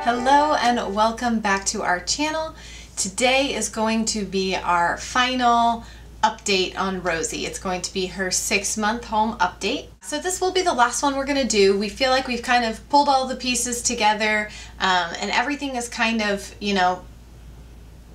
Hello and welcome back to our channel. Today is going to be our final update on Rosie. It's going to be her 6-month home update. So this will be the last one we're going to do. We feel like we've kind of pulled all the pieces together and everything is kind of,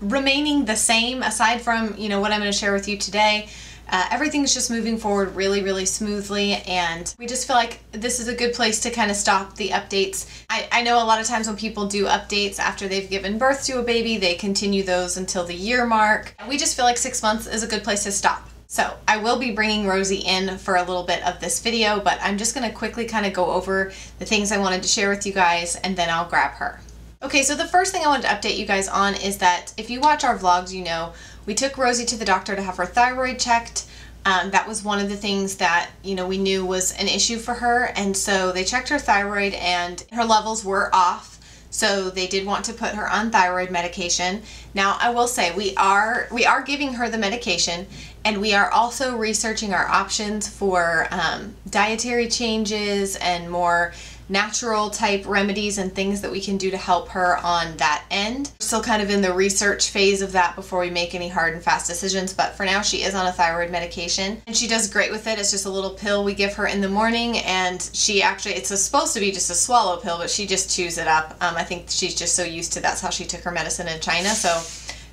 remaining the same aside from, what I'm going to share with you today. Everything's just moving forward really smoothly, and we just feel like this is a good place to kind of stop the updates. I know a lot of times when people do updates after they've given birth to a baby, they continue those until the year mark. We just feel like 6 months is a good place to stop. So I will be bringing Rosie in for a little bit of this video, but I'm just going to quickly kind of go over the things I wanted to share with you guys, and then I'll grab her. Okay, so the first thing I wanted to update you guys on is that if you watch our vlogs, we took Rosie to the doctor to have her thyroid checked. That was one of the things that, we knew was an issue for her. And so they checked her thyroid and her levels were off. So they did want to put her on thyroid medication. Now, I will say we are giving her the medication, and we are also researching our options for dietary changes and more natural type remedies and things that we can do to help her on that end. We're still kind of in the research phase of that before we make any hard and fast decisions, but for now she is on a thyroid medication and she does great with it. It's just a little pill we give her in the morning, and it's supposed to be just a swallow pill, but she just chews it up. I think she's just so used to that's how she took her medicine in China, so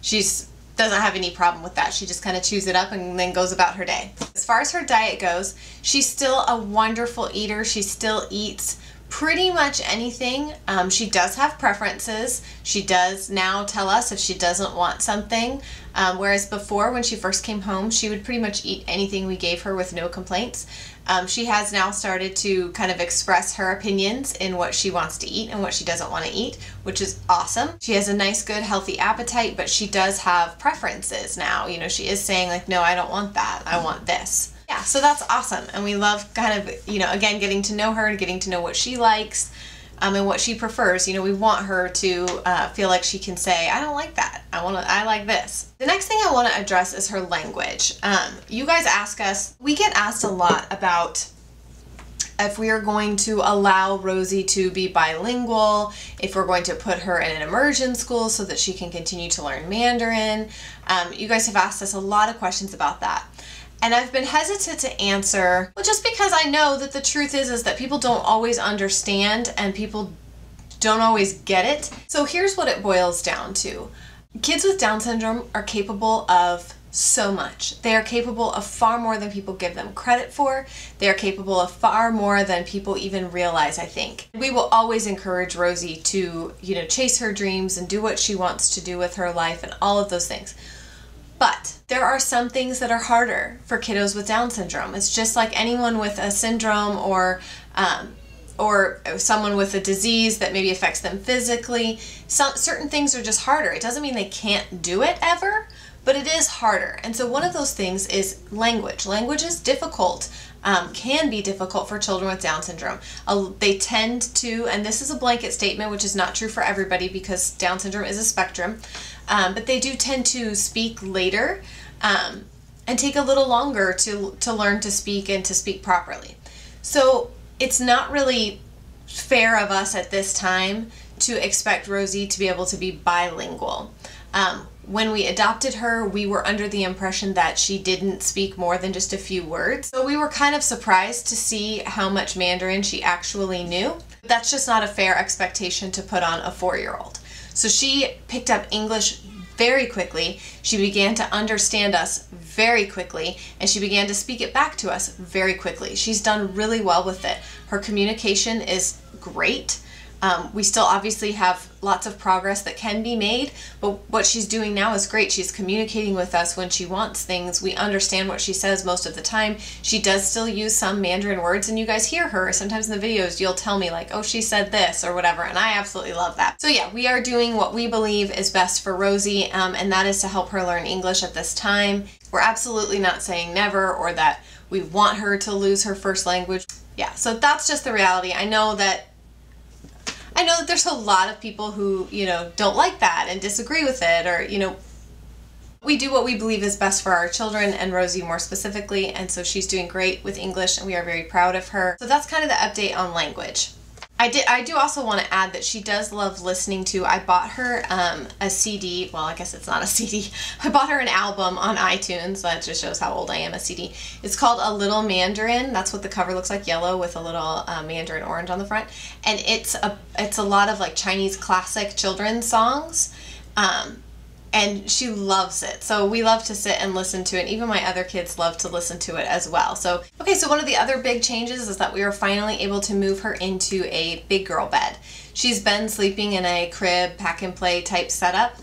she's doesn't have any problem with that. She just kind of chews it up and then goes about her day. As far as her diet goes, she's still a wonderful eater. She still eats pretty much anything. She does have preferences. She does now tell us if she doesn't want something, whereas before when she first came home she would pretty much eat anything we gave her with no complaints. She has now started to kind of express her opinions in what she wants to eat and what she doesn't want to eat, which is awesome. She has a nice, good, healthy appetite, but she does have preferences now. She is saying like, no, I don't want that. I want this. Yeah, so that's awesome, and we love kind of, again, getting to know her and getting to know what she likes and what she prefers. We want her to feel like she can say, I don't like that. I like this. The next thing I want to address is her language. You guys ask us, we get asked a lot about if we are going to allow Rosie to be bilingual, if we're going to put her in an immersion school so that she can continue to learn Mandarin. You guys have asked us a lot of questions about that. And I've been hesitant to answer, well, just because I know that the truth is that people don't always understand and people don't always get it. So here's what it boils down to. Kids with Down syndrome are capable of so much. They are capable of far more than people give them credit for. They are capable of far more than people even realize, I think. We will always encourage Rosie to, chase her dreams and do what she wants to do with her life and all of those things. But there are some things that are harder for kiddos with Down syndrome. It's just like anyone with a syndrome or someone with a disease that maybe affects them physically. Certain things are just harder. It doesn't mean they can't do it ever, but it is harder. And so one of those things is language. Language is difficult, can be difficult for children with Down syndrome. They tend to, and this is a blanket statement, which is not true for everybody because Down syndrome is a spectrum, but they do tend to speak later and take a little longer to learn to speak and to speak properly. So it's not really fair of us at this time to expect Rosie to be able to be bilingual. When we adopted her, we were under the impression that she didn't speak more than just a few words. So we were kind of surprised to see how much Mandarin she actually knew. That's just not a fair expectation to put on a 4-year-old. So she picked up English very quickly. She began to understand us very quickly, and she began to speak it back to us very quickly. She's done really well with it. Her communication is great. We still obviously have lots of progress that can be made, but what she's doing now is great. She's communicating with us when she wants things. We understand what she says most of the time. She does still use some Mandarin words, and you guys hear her. Sometimes in the videos you'll tell me like, oh, she said this or whatever, and I absolutely love that. So yeah, we are doing what we believe is best for Rosie, and that is to help her learn English at this time. We're absolutely not saying never or that we want her to lose her first language. Yeah, so that's just the reality. I know that there's a lot of people who, don't like that and disagree with it, or, we do what we believe is best for our children and Rosie more specifically, and so she's doing great with English and we are very proud of her. So that's kind of the update on language. I do also want to add that she does love listening to, I bought her a CD, well, I guess it's not a CD. I bought her an album on iTunes. That just shows how old I am, a CD. It's called A Little Mandarin. That's what the cover looks like, yellow with a little mandarin orange on the front. And it's a lot of like Chinese classic children's songs. And she loves it. So we love to sit and listen to it. Even my other kids love to listen to it as well. So, okay, so one of the other big changes is that we were finally able to move her into a big girl bed. She's been sleeping in a crib, pack and play type setup.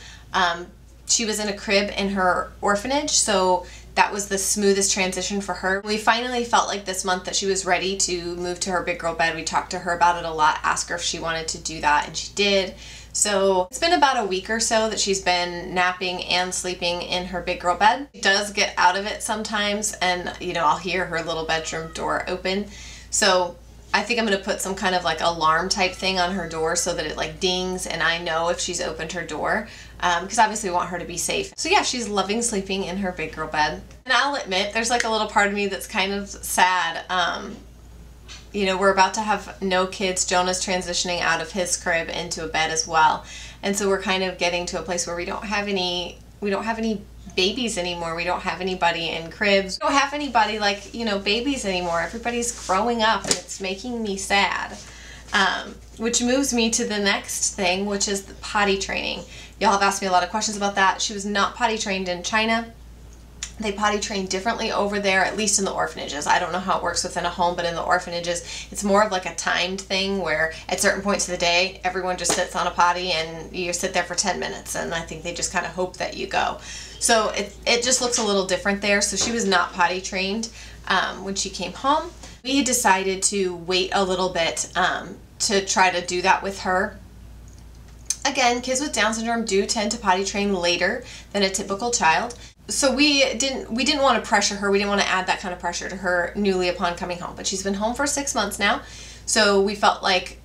She was in a crib in her orphanage, so that was the smoothest transition for her. We finally felt like this month that she was ready to move to her big girl bed. We talked to her about it a lot, asked her if she wanted to do that, and she did. So it's been about a week or so that she's been napping and sleeping in her big girl bed. She does get out of it sometimes, and I'll hear her little bedroom door open. So I think I'm going to put some kind of like alarm type thing on her door so that it like dings and I know if she's opened her door, because obviously we want her to be safe. So yeah, she's loving sleeping in her big girl bed. And I'll admit, there's like a little part of me that's kind of sad. We're about to have no kids. Jonah's transitioning out of his crib into a bed as well. And so we're kind of getting to a place where we don't have any babies anymore. We don't have anybody in cribs. We don't have anybody like, babies anymore. Everybody's growing up and it's making me sad. Which moves me to the next thing, which is the potty training. Y'all have asked me a lot of questions about that. She was not potty trained in China. They potty train differently over there, at least in the orphanages. I don't know how it works within a home, but in the orphanages, it's more of like a timed thing where at certain points of the day, everyone just sits on a potty and you sit there for 10 minutes. And I think they just kind of hope that you go. So it just looks a little different there. So she was not potty trained when she came home. We decided to wait a little bit to try to do that with her. Again, kids with Down syndrome do tend to potty train later than a typical child. So we didn't want to pressure her. We didn't want to add that kind of pressure to her newly upon coming home. But she's been home for 6 months now, so we felt like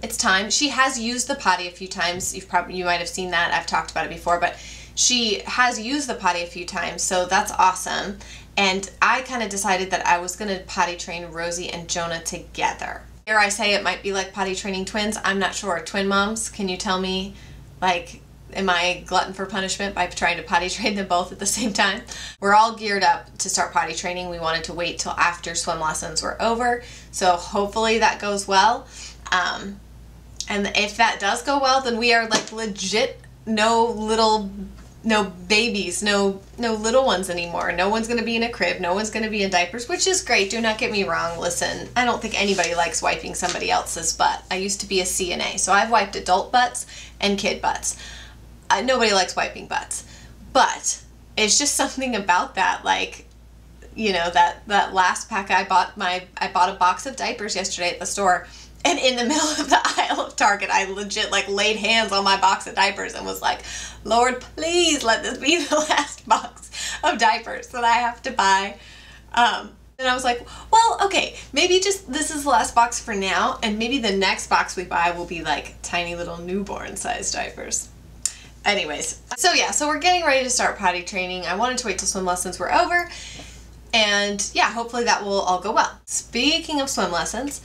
it's time. She has used the potty a few times. You might have seen that. I've talked about it before, but she has used the potty a few times, so that's awesome. And I kind of decided that I was going to potty train Rosie and Jonah together. Dare I say it might be like potty training twins? I'm not sure. Twin moms, can you tell me, like, am I glutton for punishment by trying to potty train them both at the same time? We're all geared up to start potty training. We wanted to wait till after swim lessons were over, so hopefully that goes well. And if that does go well, then we are like legit no babies, no little ones anymore. No one's going to be in a crib. No one's going to be in diapers, which is great. Do not get me wrong. Listen, I don't think anybody likes wiping somebody else's butt. I used to be a CNA, so I've wiped adult butts and kid butts. Nobody likes wiping butts, but it's just something about that, like, that last pack I bought a box of diapers yesterday at the store, and in the middle of the aisle of Target, I legit like laid hands on my box of diapers and was like, Lord, please let this be the last box of diapers that I have to buy. And I was like, well, okay, maybe just this is the last box for now, and maybe the next box we buy will be like tiny little newborn sized diapers. Anyways, so yeah, so we're getting ready to start potty training. I wanted to wait till swim lessons were over, and yeah, hopefully that will all go well. Speaking of swim lessons,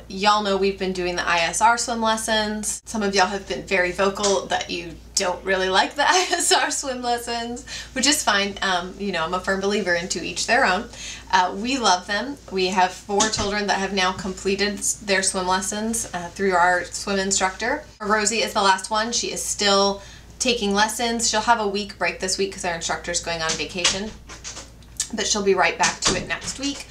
y'all know we've been doing the ISR swim lessons. Some of y'all have been very vocal that you don't really like the ISR swim lessons, which is fine. I'm a firm believer in to each their own. We love them. We have 4 children that have now completed their swim lessons through our swim instructor. Rosie is the last one. She is still taking lessons. She'll have a week break this week because our instructor is going on vacation, but she'll be right back to it next week.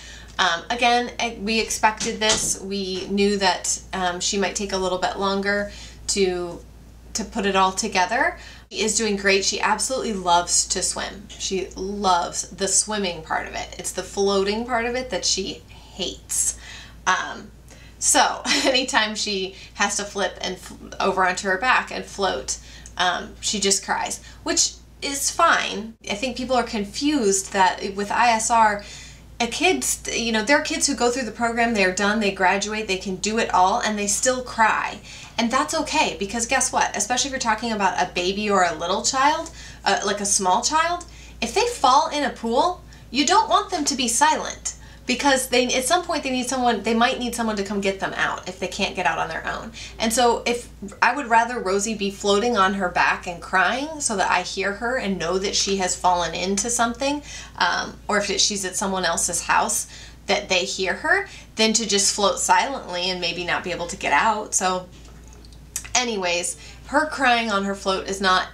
Again, we expected this. We knew that she might take a little bit longer to put it all together. She is doing great. She absolutely loves to swim. She loves the swimming part of it. It's the floating part of it that she hates. So anytime she has to flip and over onto her back and float, she just cries, which is fine. I think people are confused that with ISR, there are kids who go through the program, they're done, they graduate, they can do it all, and they still cry. And that's okay, because guess what? Especially if you're talking about a baby or a little child, like a small child, if they fall in a pool, you don't want them to be silent, because at some point they might need someone to come get them out if they can't get out on their own. And so I would rather Rosie be floating on her back and crying so that I hear her and know that she has fallen into something, or if she's at someone else's house, that they hear her, than to just float silently and maybe not be able to get out. So anyways, her crying on her float is not,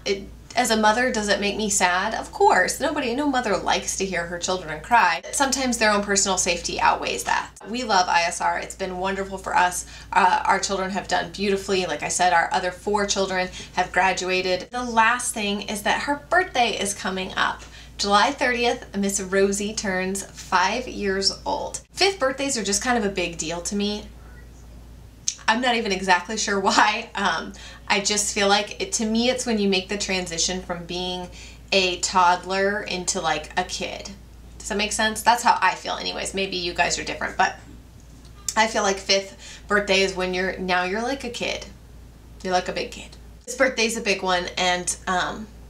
as a mother, does it make me sad? Of course. No mother likes to hear her children cry. Sometimes their own personal safety outweighs that. We love ISR. It's been wonderful for us. Our children have done beautifully. Like I said, our other 4 children have graduated. The last thing is that her birthday is coming up. July 30th, Miss Rosie turns 5 years old. 5th birthdays are just kind of a big deal to me. I'm not even exactly sure why. I just feel like, to me, it's when you make the transition from being a toddler into like a kid. Does that make sense? That's how I feel anyways. Maybe you guys are different, but I feel like 5th birthday is when you're like a kid. You're like a big kid. This birthday's a big one, and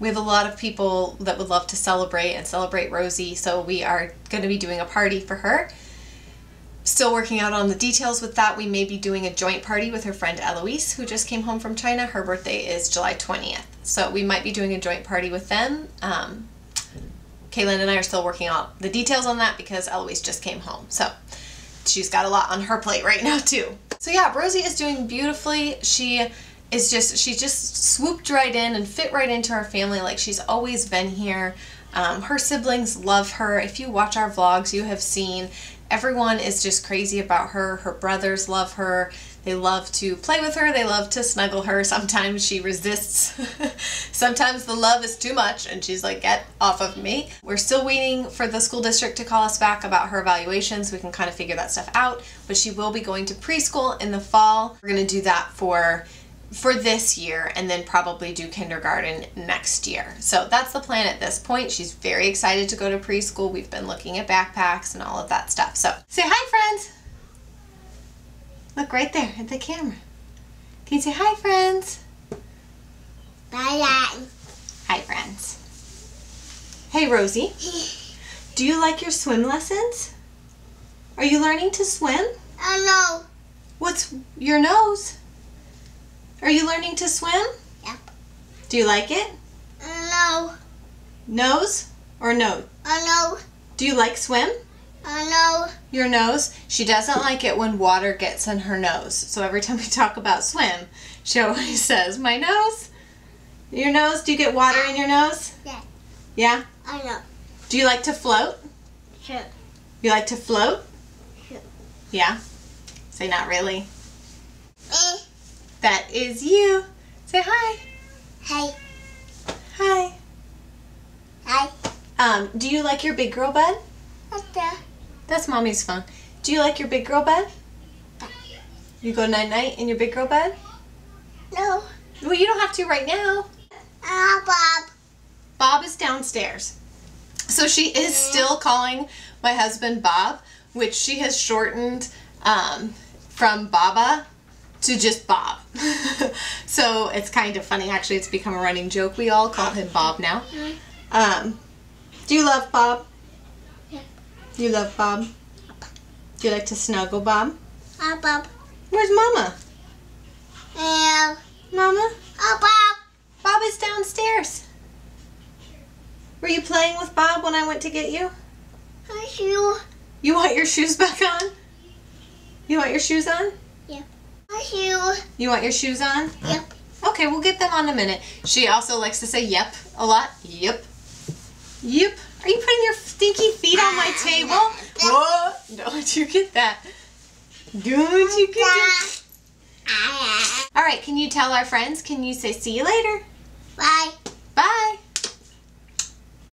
we have a lot of people that would love to celebrate Rosie, so we are going to be doing a party for her. Still working out on the details with that. We may be doing a joint party with her friend Eloise, who just came home from China. Her birthday is July 20th. So we might be doing a joint party with them. Kaylin and I are still working out the details on that because Eloise just came home. So she's got a lot on her plate right now too. So yeah, Rosie is doing beautifshe just swooped right in and fit right into our family like she's always been here. Her siblings love her. If you watch our vlogs, you have seen everyone is just crazy about her. Her brothers love her. They love to play with her. They love to snuggle her. Sometimes she resists. Sometimes the love is too much and she's like, get off of me. We're still waiting for the school district to call us back about her evaluations. We can kind of figure that stuff out, but she will be going to preschool in the fall. We're going to do that for this year, and then probably do kindergarten next year. So that's the plan at this point. She's very excited to go to preschool. We've been looking at backpacks and all of that stuff. So say hi, friends. Look right there at the camera. Can you say hi, friends? Bye. Hi, friends. Hey, Rosie. Do you like your swim lessons? Are you learning to swim? Oh no. What's your nose? Are you learning to swim? Yep. Do you like it? No. Nose or no? No. Do you like swim? No. Your nose? She doesn't like it when water gets in her nose. So every time we talk about swim, she always says, my nose? Your nose? Do you get water in your nose? Yeah. Yeah? I know. Do you like to float? Sure. You like to float? Sure. Yeah? Say not really. Me. That is you. Say hi. Hey. Hi. Hi. Do you like your big girl bed? What's that? That's Mommy's phone. Do you like your big girl bed? You go night-night in your big girl bed? No. Well, you don't have to right now. Bob. Bob is downstairs. So she is still calling my husband Bob, which she has shortened from Baba to just Bob. So it's kind of funny. Actually, it's become a running joke. We all call him Bob now. Do you love Bob? Yeah. You love Bob? Do you like to snuggle Bob? Bob. Where's Mama? Yeah. Mama? Bob. Bob is downstairs. Were you playing with Bob when I went to get you? You. You want your shoes back on? You want your shoes on? Yeah. You. You want your shoes on? Yep. Okay, we'll get them on in a minute. She also likes to say yep a lot. Yep. Yep. Are you putting your stinky feet on my table? Whoa! Don't you get that. Don't you get that. Alright, can you tell our friends? Can you say see you later?